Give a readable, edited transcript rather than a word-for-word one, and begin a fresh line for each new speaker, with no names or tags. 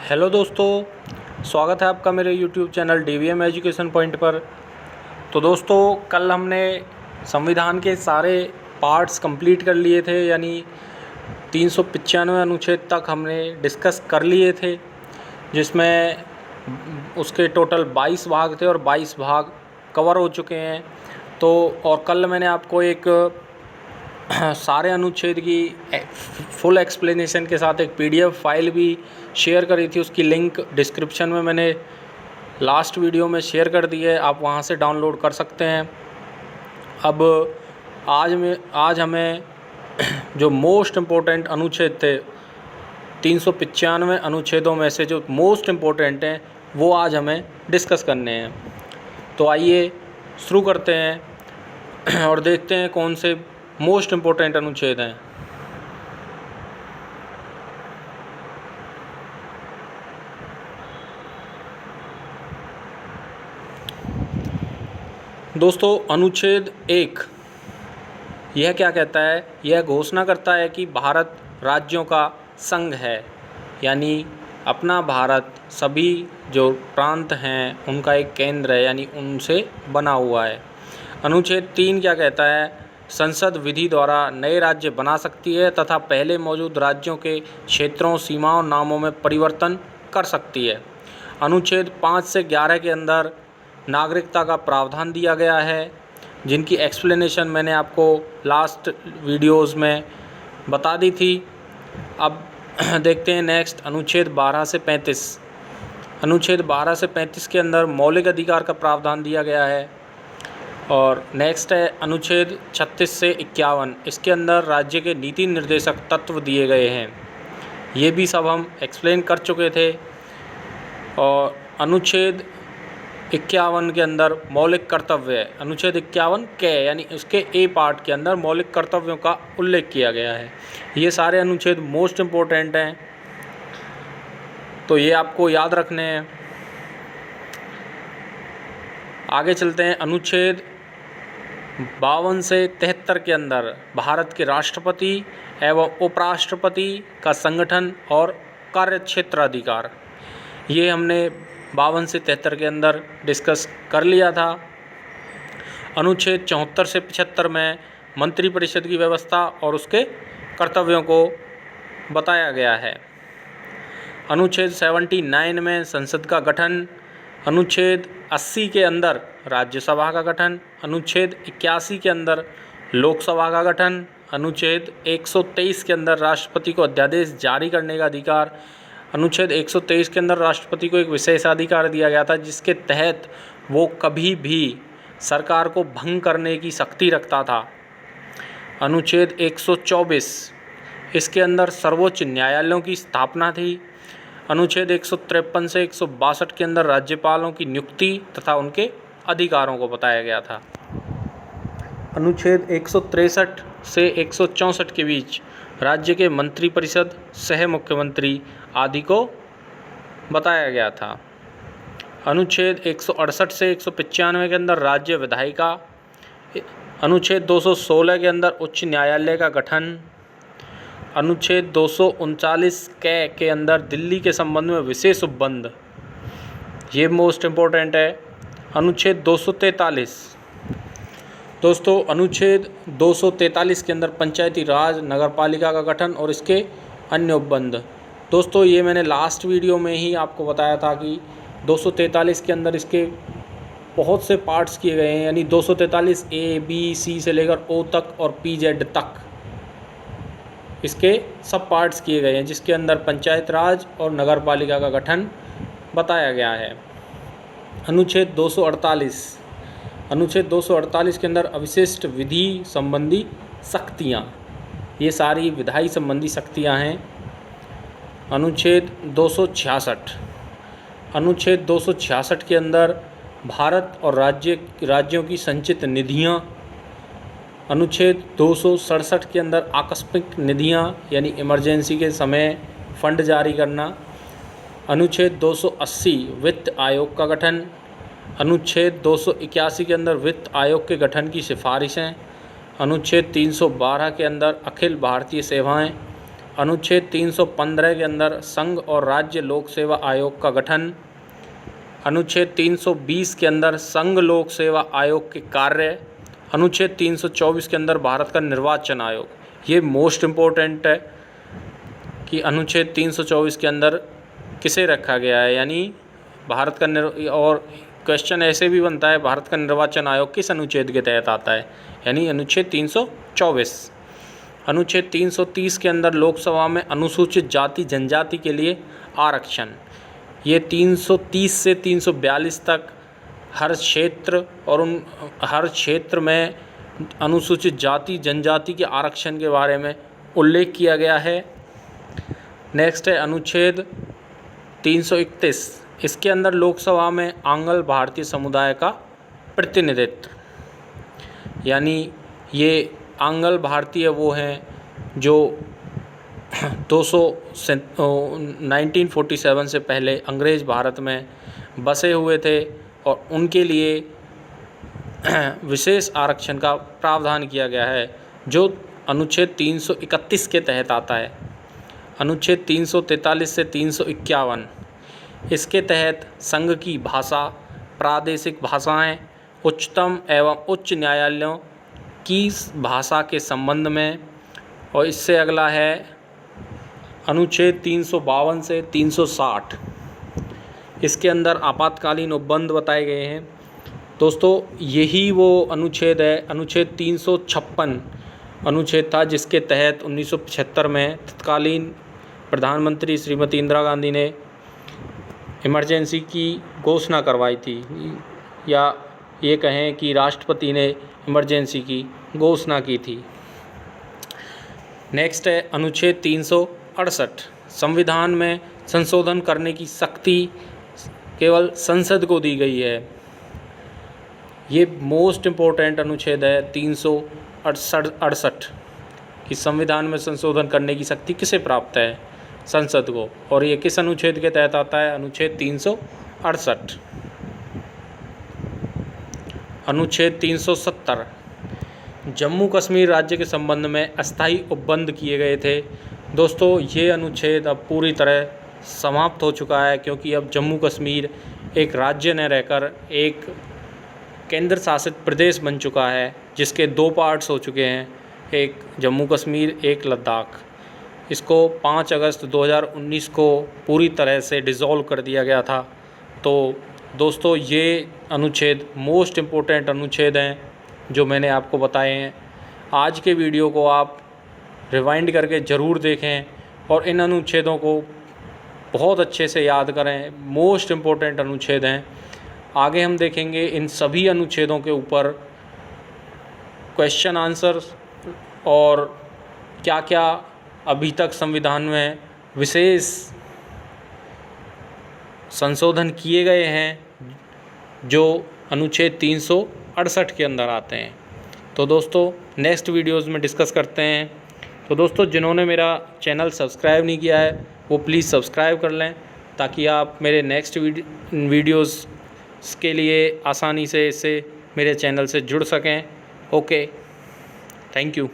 Hello दोस्तों, स्वागत है आपका मेरे YouTube channel DVM education point पर। तो दोस्तों, कल हमने संविधान के सारे पार्ट्स कंप्लीट कर लिए थे, यानी 395 अनुच्छेद तक हमने डिस्कस कर लिए थे, जिसमें उसके टोटल 22 भाग थे और 22 भाग कवर हो चुके हैं। तो और कल मैंने आपको एक सारे अनुच्छेद की फुल एक्सप्लेनेशन के साथ एक PDF फाइल भी शेयर करी थी। उसकी लिंक डिस्क्रिप्शन में मैंने लास्ट वीडियो में शेयर कर दी है, आप वहां से डाउनलोड कर सकते हैं। अब आज हमें जो मोस्ट इम्पोर्टेंट अनुच्छेद थे, 395 अनुच्छेदों में से जो मोस्ट इम्पोर्टेंट हैं वो आज हमें डिस्कस करने हैं। तो आइए शुरू करते हैं और देखते हैं कौन से मोस्ट इम्पोर्टेंट अनुच्छेद हैं। दोस्तों, अनुच्छेद 1 यह क्या कहता है? यह घोषणा करता है कि भारत राज्यों का संघ है, यानी अपना भारत सभी जो प्रांत हैं उनका एक केंद्र है, यानी उनसे बना हुआ है। अनुच्छेद 3 क्या कहता है? संसद विधि द्वारा नए राज्य बना सकती है तथा पहले मौजूद राज्यों के क्षेत्रों, सीमाओं, नामों में परिवर्तन कर सकती है। अनुच्छेद 5 से 11 के अंदर नागरिकता का प्रावधान दिया गया है, जिनकी एक्सप्लेनेशन मैंने आपको लास्ट वीडियोस में बता दी थी। अब देखते हैं नेक्स्ट अनुच्छेद 12 से 35। अनुच्छेद 12 से 35 के अंदर मौलिक अधिकार का प्रावधान दिया गया है। और नेक्स्ट है अनुच्छेद 36 से 51। इसके अंदर राज्य के नीति निर्देशक तत्व दिए गए हैं, ये भी सब हम एक्सप्लेन कर चुके थे। और अनुच्छेद 51 के अंदर मौलिक कर्तव्य, अनुच्छेद 51 के यानी उसके ए पार्ट के अंदर मौलिक कर्तव्यों का उल्लेख किया गया है। ये सारे अनुच्छेद मोस्ट इम्पोर्टेंट हैं, तो ये आपको याद रखने हैं। आगे चलते हैं। अनुच्छेद 52 से 73 के अंदर भारत के राष्ट्रपति एवं उपराष्ट्रपति का संगठन और कार्यक्षेत्र अधिकार, ये हमने 52 से 73 के अंदर डिस्कस कर लिया था। अनुच्छेद 74 से 75 में मंत्रिपरिषद की व्यवस्था और उसके कर्तव्यों को बताया गया है। अनुच्छेद 79 में संसद का गठन। अनुच्छेद 80 के अंदर राज्यसभा का गठन। अनुच्छेद 81 के अंदर लोकसभा का गठन। अनुच्छेद 123 के अंदर राष्ट्रपति को अध्यादेश जारी करने का अधिकार। अनुच्छेद 123 के अंदर राष्ट्रपति को एक विशेषाधिकार दिया गया था, जिसके तहत वो कभी भी सरकार को भंग करने की शक्ति रखता था। अनुच्छेद 124, इसके अंदर सर्वोच्च न्यायालयों की स्थापना थी। अनुच्छेद 153 से 162 के अंदर राज्यपालों की नियुक्ति तथा उनके अधिकारों को बताया गया था। अनुच्छेद 163 से 164 के बीच राज्य के मंत्रिपरिषद, सह मुख्यमंत्री आदि को बताया गया था। अनुच्छेद 168 से 195 के अंदर राज्य विधायिका। अनुच्छेद 216 के अंदर उच्च न्यायालय का गठन। अनुच्छेद 239 के अंदर दिल्ली के संबंध में विशेष उपबंध, ये मोस्ट इम्पोर्टेंट है। अनुच्छेद 243, दोस्तों अनुच्छेद 243 के अंदर पंचायती राज नगरपालिका का गठन और इसके अन्य उपबंध। दोस्तों, ये मैंने लास्ट वीडियो में ही आपको बताया था कि 243 के अंदर इसके बहुत से पार्ट्स किए गए हैं, यानी 243 A, B, C से लेकर O तक और PZ तक इसके सब पार्ट्स किए गए हैं, जिसके अंदर पंचायत राज और नगरपालिका का गठन बताया गया है। अनुच्छेद 248, अनुच्छेद 248 के अंदर अविशिष्ट विधि संबंधी शक्तियाँ, ये सारी विधायी संबंधी शक्तियाँ हैं। अनुच्छेद 266, अनुच्छेद 266 के अंदर भारत और राज्यों की संचित निधियाँ। अनुच्छेद 267 के अंदर आकस्मिक निधियाँ, यानी इमरजेंसी के समय फंड जारी करना। अनुच्छेद 280 वित्त आयोग का गठन। अनुच्छेद 281 के अंदर वित्त आयोग के गठन की सिफारिशें। अनुच्छेद 312 के अंदर अखिल भारतीय सेवाएं। अनुच्छेद 315 के अंदर संघ और राज्य लोक सेवा आयोग का गठन, अनुच्छेद 320 के अंदर संघ लोक सेवा आयोग के कार्य, अनुच्छेद 324 के अंदर भारत का निर्वाचन आयोग। ये मोस्ट इम्पोर्टेंट है कि अनुच्छेद 324 के अंदर किसे रखा गया है, यानी भारत का और क्वेश्चन ऐसे भी बनता है भारत का निर्वाचन आयोग किस अनुच्छेद के तहत आता है, यानी अनुच्छेद 324। अनुच्छेद 330 के अंदर लोकसभा में अनुसूचित जाति जनजाति के लिए आरक्षण, ये 330 से 342 तक हर क्षेत्र और उन हर क्षेत्र में अनुसूचित जाति जनजाति के आरक्षण के बारे में उल्लेख किया गया है। नेक्स्ट है अनुच्छेद 331, इसके अंदर लोकसभा में आंग्ल भारतीय समुदाय का प्रतिनिधित्व, यानी ये आंग्ल भारतीय वो हैं जो 1947 से पहले अंग्रेज़ भारत में बसे हुए थे और उनके लिए विशेष आरक्षण का प्रावधान किया गया है जो अनुच्छेद 331 के तहत आता है। अनुच्छेद 343 से 351, इसके तहत संघ की भाषा, प्रादेशिक भाषाएं, उच्चतम एवं उच्च न्यायालयों की भाषा के संबंध में, और इससे अगला है अनुच्छेद 352 से 360, इसके अंदर आपातकालीन उपबंध बताए गए हैं। दोस्तों यही वो अनुच्छेद है, अनुच्छेद 356 अनुच्छेद था जिसके तहत 1975 में तत्कालीन प्रधानमंत्री श्रीमती इंदिरा गांधी ने इमरजेंसी की घोषणा करवाई थी, या ये कहें कि राष्ट्रपति ने इमरजेंसी की घोषणा की थी। नेक्स्ट है अनुच्छेद 368, संविधान में संशोधन करने की शक्ति केवल संसद को दी गई है। ये मोस्ट इम्पोर्टेंट अनुच्छेद है 368 कि संविधान में संशोधन करने की शक्ति किसे प्राप्त है, संसद को, और ये किस अनुच्छेद के तहत आता है, अनुच्छेद 368। अनुच्छेद 370, जम्मू कश्मीर राज्य के संबंध में अस्थायी उपबंध किए गए थे। दोस्तों ये अनुच्छेद अब पूरी तरह समाप्त हो चुका है क्योंकि अब जम्मू कश्मीर एक राज्य न रहकर एक केंद्र शासित प्रदेश बन चुका है जिसके 2 पार्ट्स हो चुके हैं, एक जम्मू कश्मीर, एक लद्दाख। इसको 5 अगस्त 2019 को पूरी तरह से डिसॉल्व कर दिया गया था। तो दोस्तों ये अनुच्छेद मोस्ट इम्पोर्टेंट अनुच्छेद हैं जो मैंने आपको बताए हैं। आज के वीडियो को आप रिवाइंड करके ज़रूर देखें और इन अनुच्छेदों को बहुत अच्छे से याद करें, मोस्ट इम्पोर्टेंट अनुच्छेद हैं। आगे हम देखेंगे इन सभी अनुच्छेदों के ऊपर क्वेश्चन आंसर और क्या क्या अभी तक संविधान में विशेष संशोधन किए गए हैं जो अनुच्छेद 368 के अंदर आते हैं। तो दोस्तों नेक्स्ट वीडियोज़ में डिस्कस करते हैं। तो दोस्तों जिन्होंने मेरा चैनल सब्सक्राइब नहीं किया है वो प्लीज़ सब्सक्राइब कर लें ताकि आप मेरे नेक्स्ट वीडियोज़ के लिए आसानी से इससे मेरे चैनल से जुड़ सकें। Okay, thank you.